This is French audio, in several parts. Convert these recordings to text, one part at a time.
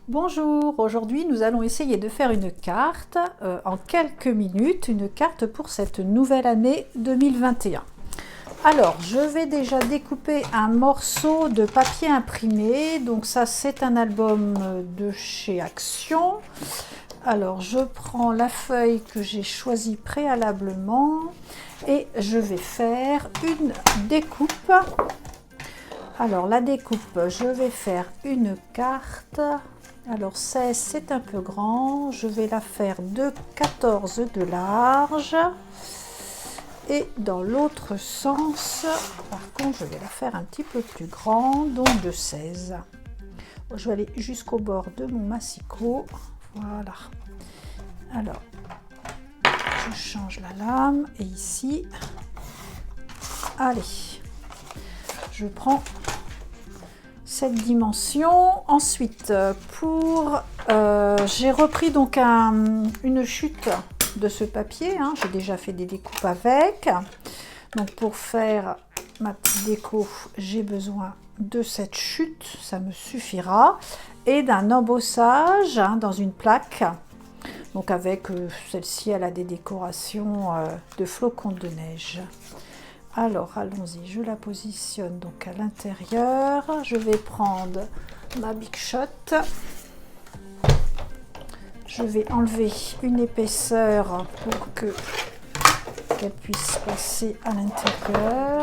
Bonjour, aujourd'hui nous allons essayer de faire une carte en quelques minutes, une carte pour cette nouvelle année 2021. Alors, je vais déjà découper un morceau de papier imprimé, donc ça c'est un album de chez Action. Alors, je prends la feuille que j'ai choisie préalablement et je vais faire une découpe. Alors, la découpe, je vais faire une carte. Alors 16, c'est un peu grand, je vais la faire de 14 de large et dans l'autre sens, par contre, je vais la faire un petit peu plus grande, donc de 16. Je vais aller jusqu'au bord de mon massicot, voilà. Alors, je change la lame et ici, allez, je prends cette dimension. Ensuite, j'ai repris donc une chute de ce papier, hein. J'ai déjà fait des découpes avec. Donc pour faire ma petite déco, j'ai besoin de cette chute, ça me suffira, et d'un embossage dans une plaque. Donc avec celle-ci, elle a des décorations de flocons de neige. Alors, allons-y, je la positionne donc à l'intérieur. Je vais prendre ma Big Shot. Je vais enlever une épaisseur pour qu'elle puisse passer à l'intérieur.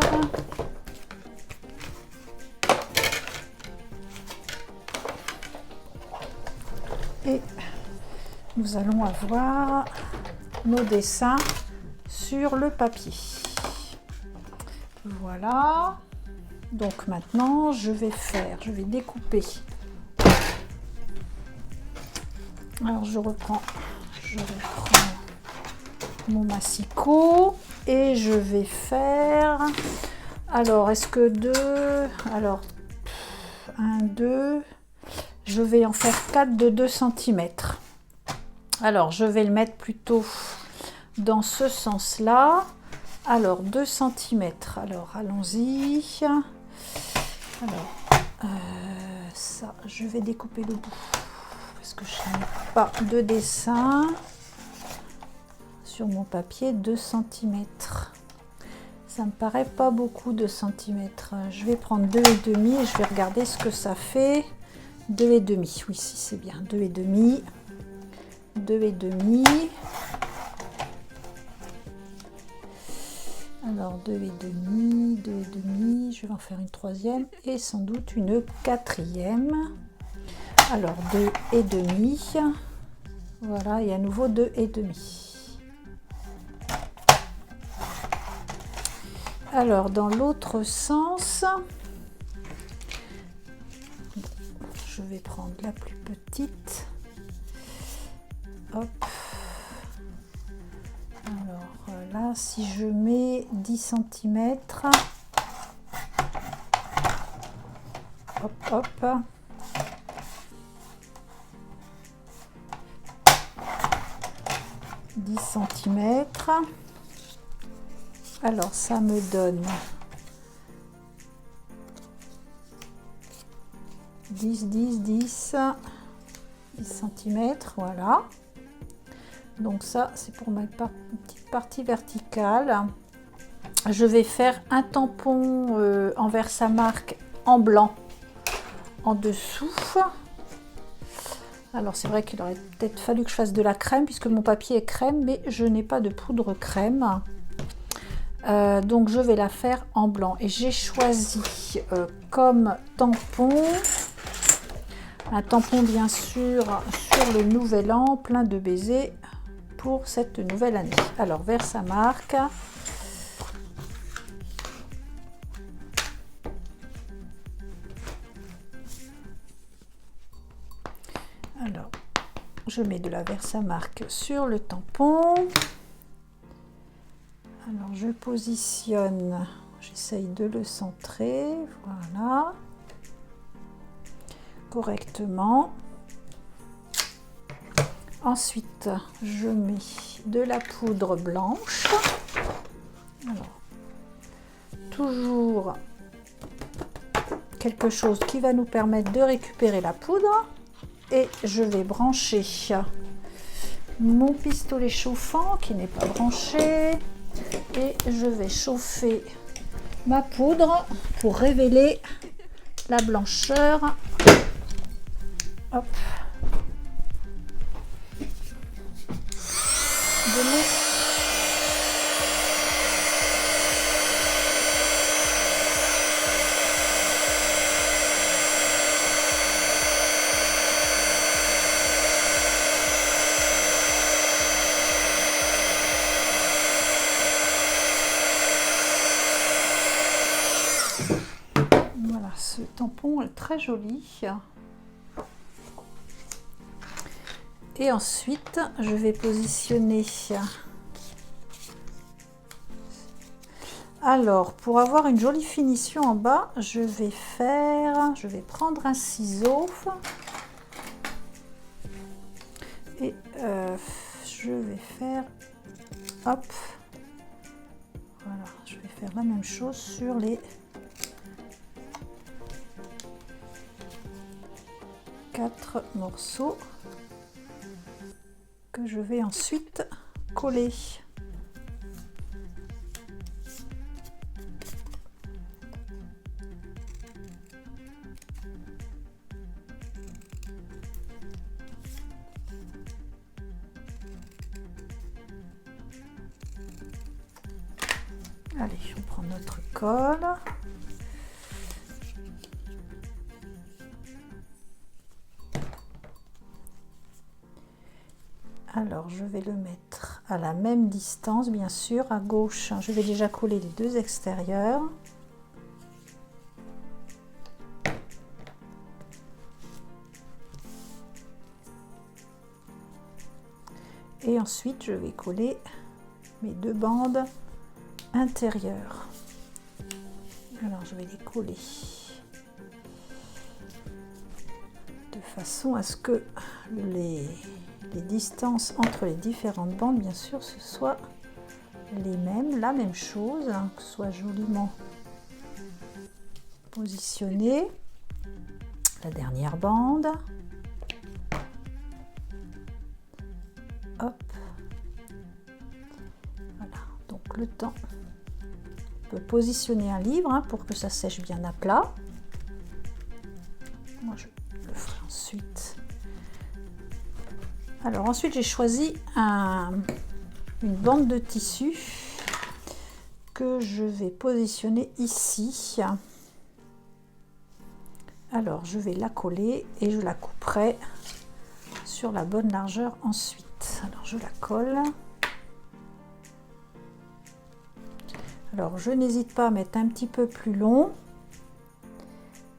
Et nous allons avoir nos dessins sur le papier. Voilà, donc maintenant je vais découper. Alors je reprends mon massicot et je vais faire, alors est-ce que 2, alors 1, 2, je vais en faire 4 de 2 cm. Alors je vais le mettre plutôt dans ce sens-là. Alors 2 cm, alors allons-y. Alors ça, je vais découper le bout parce que je n'ai pas de dessin sur mon papier. 2 cm, ça me paraît pas beaucoup, 2 cm. Je vais prendre 2,5 et je vais regarder ce que ça fait. 2,5, oui, si c'est bien, 2,5, 2,5. Alors 2,5, 2,5, je vais en faire une troisième et sans doute une quatrième. Alors 2,5, voilà, et à nouveau 2,5. Alors dans l'autre sens, je vais prendre la plus petite. Hop. Alors là, si je mets 10 cm, hop, hop, cm. Alors ça me donne 10 cm, voilà. Donc ça, c'est pour ma petite partie verticale. Je vais faire un tampon en Versamark en blanc en dessous. Alors c'est vrai qu'il aurait peut-être fallu que je fasse de la crème puisque mon papier est crème, mais je n'ai pas de poudre crème. Donc je vais la faire en blanc. Et j'ai choisi comme tampon, un tampon bien sûr sur le Nouvel An, plein de baisers pour cette nouvelle année. Alors Versamark. Alors je mets de la Versamark sur le tampon. Alors je positionne, j'essaye de le centrer, voilà, correctement. Ensuite, je mets de la poudre blanche. Alors, toujours quelque chose qui va nous permettre de récupérer la poudre. et je vais brancher mon pistolet chauffant qui n'est pas branché et je vais chauffer ma poudre pour révéler la blancheur. Hop. Voilà, ce tampon est très joli. Et ensuite, je vais positionner. Alors, pour avoir une jolie finition en bas, je vais prendre un ciseau et je vais faire, hop, voilà, je vais faire la même chose sur les 4 morceaux que je vais ensuite coller. Allez, on prend notre colle. Alors, je vais le mettre à la même distance, bien sûr, à gauche. Je vais déjà coller les deux extérieurs. Et ensuite, je vais coller mes deux bandes intérieures. Alors, je vais les coller de façon à ce que les distances entre les différentes bandes, bien sûr, ce soit les mêmes, la même chose, hein, que ce soit joliment positionné. La dernière bande. Hop. Voilà, donc le temps. On peut positionner un livre hein, pour que ça sèche bien à plat. Moi, je le ferai ensuite. Alors ensuite, j'ai choisi une bande de tissu que je vais positionner ici. Alors, je vais la coller et je la couperai sur la bonne largeur ensuite. Alors, je la colle. Alors, je n'hésite pas à mettre un petit peu plus long.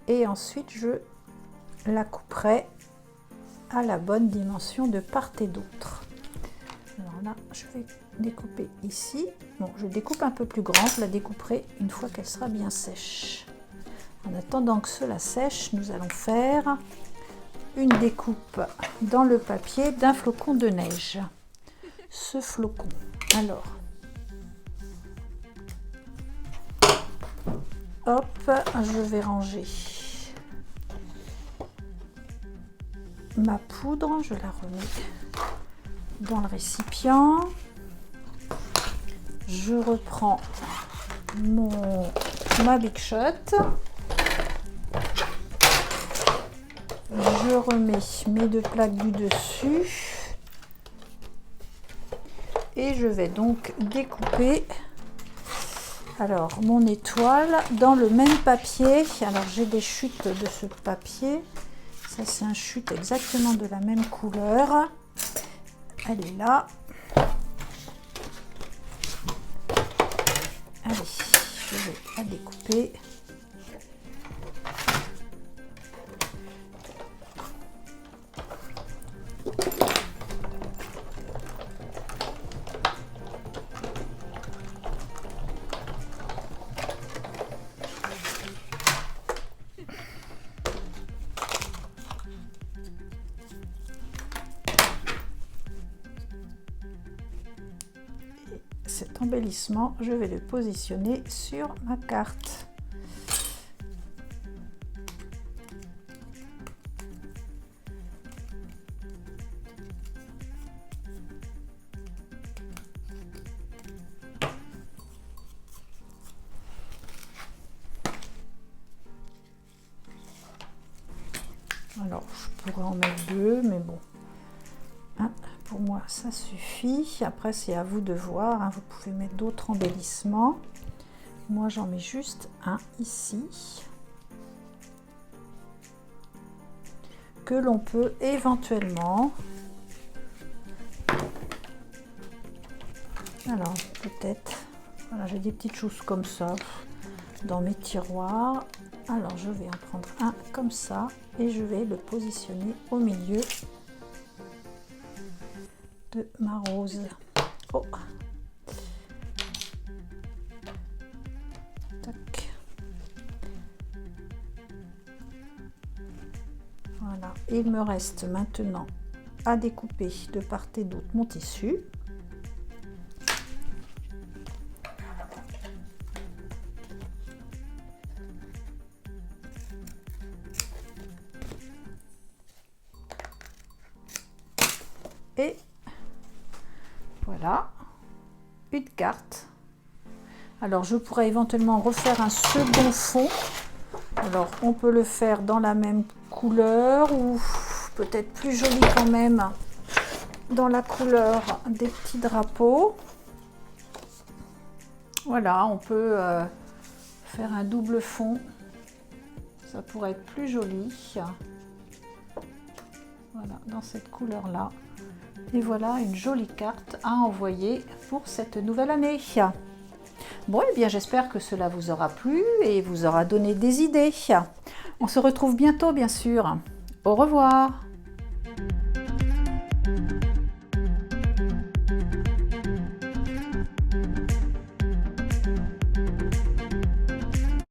Et ensuite, je la couperai à la bonne dimension de part et d'autre. Alors là, je vais découper ici. Bon, je découpe un peu plus grand, je la découperai une fois qu'elle sera bien sèche. En attendant que cela sèche, nous allons faire une découpe dans le papier d'un flocon de neige. Ce flocon, alors, hop, je vais ranger ma poudre, je la remets dans le récipient. Je reprends ma Big Shot. Je remets mes deux plaques du dessus. Et je vais donc découper alors mon étoile dans le même papier. Alors j'ai des chutes de ce papier. Ça, c'est un chute exactement de la même couleur. Elle est là. Allez, je vais la découper. Cet embellissement, je vais le positionner sur ma carte. Alors, je pourrais en mettre 2, mais bon. Hein, pour moi, ça suffit. Après, c'est à vous de voir. Hein. Vous pouvez mettre d'autres embellissements. Moi, j'en mets juste un ici. Que l'on peut éventuellement... Alors, peut-être... Voilà, j'ai des petites choses comme ça dans mes tiroirs. Alors, je vais en prendre un comme ça et je vais le positionner au milieu de ma rose. Oh. Tac. Voilà, il me reste maintenant à découper de part et d'autre mon tissu. Et voilà, une carte. Alors je pourrais éventuellement refaire un second fond. Alors on peut le faire dans la même couleur ou peut-être plus joli quand même dans la couleur des petits drapeaux. Voilà, on peut faire un double fond. Ça pourrait être plus joli. Voilà, dans cette couleur-là. Et voilà une jolie carte à envoyer pour cette nouvelle année. Bon, et bien j'espère que cela vous aura plu et vous aura donné des idées. On se retrouve bientôt, bien sûr. Au revoir.